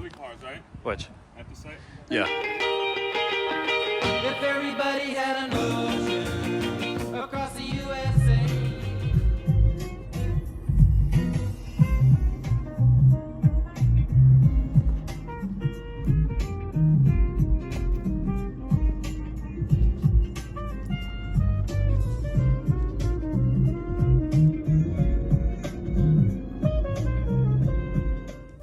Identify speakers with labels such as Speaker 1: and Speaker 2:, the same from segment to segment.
Speaker 1: other cars, right?
Speaker 2: Which?
Speaker 1: At the site?
Speaker 2: Yeah.
Speaker 3: If everybody had an ocean across the USA.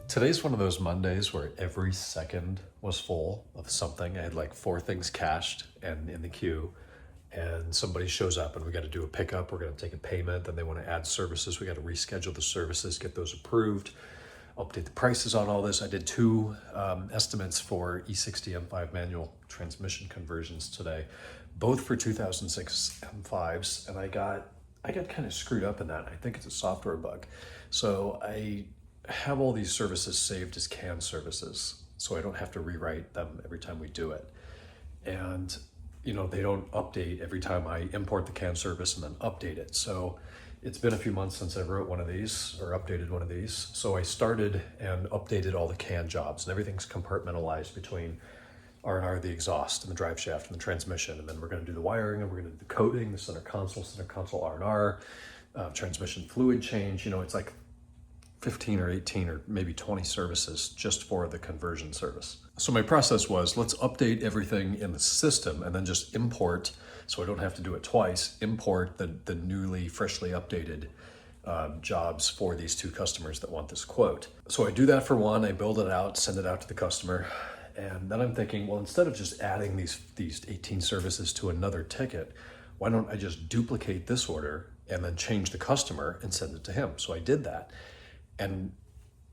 Speaker 2: Today's one of those Mondays where every second was full of something. I had like 4 things cached and in the queue, and somebody shows up and we got to do a pickup. We're going to take a payment, then they want to add services. We got to reschedule the services, get those approved, update the prices on all this. I did 2 estimates for E60 M5 manual transmission conversions today, both for 2006 M5s, and I got kind of screwed up in that. I think it's a software bug. So I have all these services saved as CAN services, so I don't have to rewrite them every time we do it. And you know, they don't update every time I import the CAN service and then update it. So it's been a few months since I wrote one of these or updated one of these. So I started and updated all the CAN jobs, and everything's compartmentalized between R&R, the exhaust, and the drive shaft, and the transmission. And then we're going to do the wiring, and we're going to do the coating, the center console R&R, transmission fluid change. You know, it's like 15 or 18 or maybe 20 services just for the conversion service. So my process was, let's update everything in the system and then just import, so I don't have to do it twice, import the newly, freshly updated jobs for these 2 customers that want this quote. So I do that for one, I build it out, send it out to the customer, and then I'm thinking, well, instead of just adding these 18 services to another ticket, why don't I just duplicate this order and then change the customer and send it to him? So I did that. And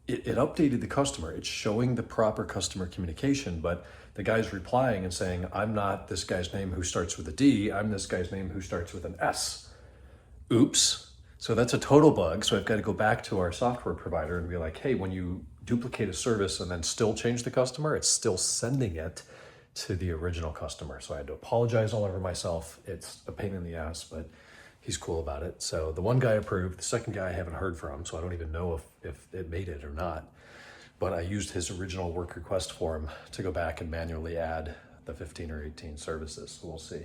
Speaker 2: it updated the customer. It's showing the proper customer communication, but the guy's replying and saying, I'm not this guy's name who starts with a D, I'm this guy's name who starts with an S. Oops. So that's a total bug. So I've got to go back to our software provider and be like, hey, when you duplicate a service and then still change the customer, it's still sending it to the original customer. So I had to apologize all over myself. It's a pain in the ass, but he's cool about it. So the one guy approved, the second guy I haven't heard from, so I don't even know if it made it or not. But I used his original work request form to go back and manually add the 15 or 18 services, so we'll see.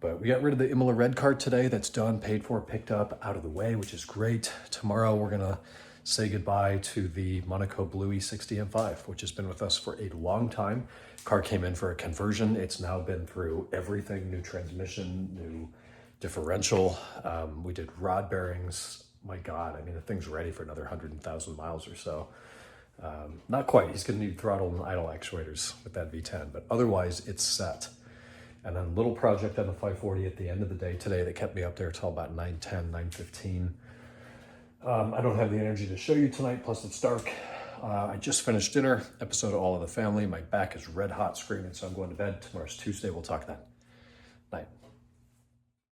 Speaker 2: But we got rid of the Imola red card today. That's done, paid for, picked up, out of the way, which is great. Tomorrow we're gonna say goodbye to the Monaco Blue E60 M5, which has been with us for a long time. Car came in for a conversion. It's now been through everything, new transmission, new differential. We did rod bearings. My God, I mean, the thing's ready for another 100,000 miles or so. Not quite. He's going to need throttle and idle actuators with that V10, but otherwise it's set. And then a little project on the 540 at the end of the day today that kept me up there till about 9:10, 9:15. I don't have the energy to show you tonight, plus it's dark. I just finished dinner, episode of All of the Family. My back is red hot screaming, so I'm going to bed. Tomorrow's Tuesday. We'll talk then. Night.